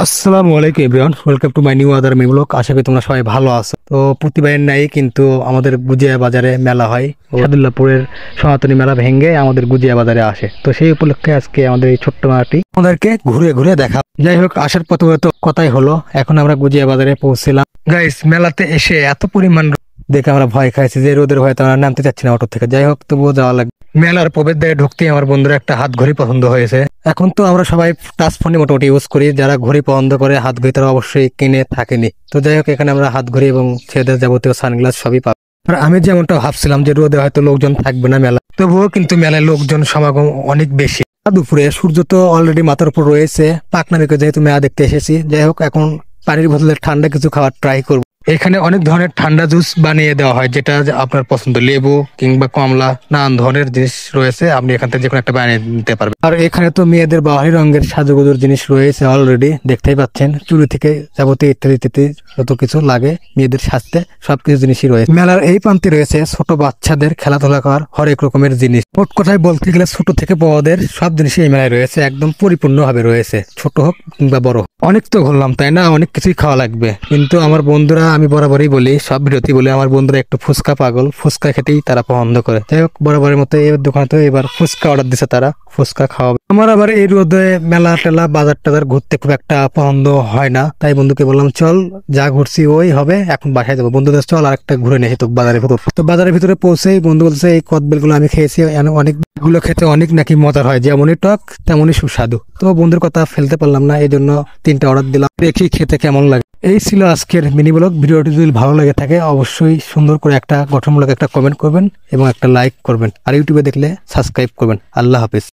আসসালামু আলাইকুম everyone, welcome to my new other মেমলক। আশা করি তোমরা সবাই ভালো আছো। তো প্রতিবারের নাই কিন্তু আমাদের গুজিয়া বাজারে মেলা হয়। সাদুল্লাপুরের সনাতনী মেলা ভেঙে আমাদের গুজিয়া বাজারে আসে। তো সেই উপলক্ষে আজকে আমাদের এই ছোট্ট মেলাটি আমাদেরকে ঘুরে ঘুরে দেখা। যাই হোক, আসার পথে তো কথাই হলো, এখন আমরা গুজিয়া বাজারে পৌঁছলাম। গাইস, মেলাতে এসে এত পরিমাণ দেখে আমরা ভয় খাইছি যে রোদের ভয়তে আমরা নামতে চাচ্ছি না অটো থেকে। যাই হোক, তবুও যাওয়া লাগবে। মেলার প্রবেশ দ্বারে ঢুকতেই আমার বন্ধুরা একটা হাত ঘড়ি পছন্দ হয়েছে। এখন তো আমরা সবাই টাচ ফোনে মোটামুটি ইউজ করি, যারা ঘড়ি পছন্দ করে হাত ঘড়ি তারা অবশ্যই কিনে থাকেনি। তো যাই হোক, এখানে আমরা হাত ঘড়ি এবং ছেলেদের যাবতীয় সানগ্লাস সবই পাবো। আর আমি যেমনটা ভাবছিলাম যে রোদে হয়তো লোকজন থাকবে না মেলা, তবুও কিন্তু মেলায় লোকজন সমাগম অনেক বেশি। দুপুরে সূর্য তো অলরেডি মাথার উপর রয়েছে। পাকনা মেঘে যেহেতু মেলা দেখতে এসেছি, যাই হোক এখন পানির বোতলে ঠান্ডা কিছু খাওয়ার ট্রাই করবো। এখানে অনেক ধরনের ঠান্ডা জুস বানিয়ে দেওয়া হয়, যেটা আপনার পছন্দ, লেবু কিংবা কমলা, নানান ধরনের জিনিস রয়েছে। আপনি এখান থেকে যে কোনো একটা বানিয়ে নিতে পারবেন। আর এখানে তো মেয়েদের বাহারি রঙের সাজুগুজুর জিনিস রয়েছে অলরেডি, দেখতেই পাচ্ছেন। চুড়ি থেকে যাবতীয় ইত্যাদি ইত্যাদি যত কিছু লাগে মেয়েদের সাজতে সবকিছু জিনিসই রয়েছে। মেলার এই প্রান্তে রয়েছে ছোট বাচ্চাদের খেলাধুলা করার হরেক রকমের জিনিস। মোট কথায় বলতে গেলে ছোট থেকে বড়দের সব জিনিসই এই মেলায় রয়েছে, একদম পরিপূর্ণভাবে রয়েছে, ছোট হোক কিংবা বড় হোক। অনেক তো ঘুরলাম তাই না, অনেক কিছুই খাওয়া লাগবে। কিন্তু আমার বন্ধুরা, আমি বরাবরই বলি, সব ভিডিওতেই বলি, আমার বন্ধুরা একটু ফুচকা পাগল, ফুচকা খেতেই তারা পছন্দ করে। যাই হোক, বরাবরের মতো এই দোকানে তো এবার ফুচকা অর্ডার দিছে, তারা ফুচকা খাওয়াবে। আমার আবার এই রোদে মেলা টেলা বাজার টাজার ঘুরতে খুব একটা পছন্দ হয় না, তাই বন্ধুকে বললাম চল, যা ঘুরছি ওই হবে, এখন বাসায় যাবো। বন্ধুদের চল আর একটা ঘুরে নিয়ে তো বাজারের ভিতর। তো বাজারের ভিতরে পৌঁছেই বন্ধু বলছে এই কদবেল গুলো আমি খেয়েছি, অনেকগুলো খেতে অনেক নাকি মজার হয়, যেমনই টক তেমনই সুস্বাদু। তো বন্ধুর কথা ফেলতে পারলাম না, এই জন্য 3টা অর্ডার দিলাম, দেখি খেতে কেমন লাগে। এই ছিল আজকের মিনি ব্লগ। ভিডিওটি যদি ভালো লেগে থাকে অবশ্যই সুন্দর করে একটা গঠনমূলক একটা কমেন্ট করবেন এবং একটা লাইক করবেন, আর ইউটিউবে দেখলে সাবস্ক্রাইব করবেন। আল্লাহ হাফিজ।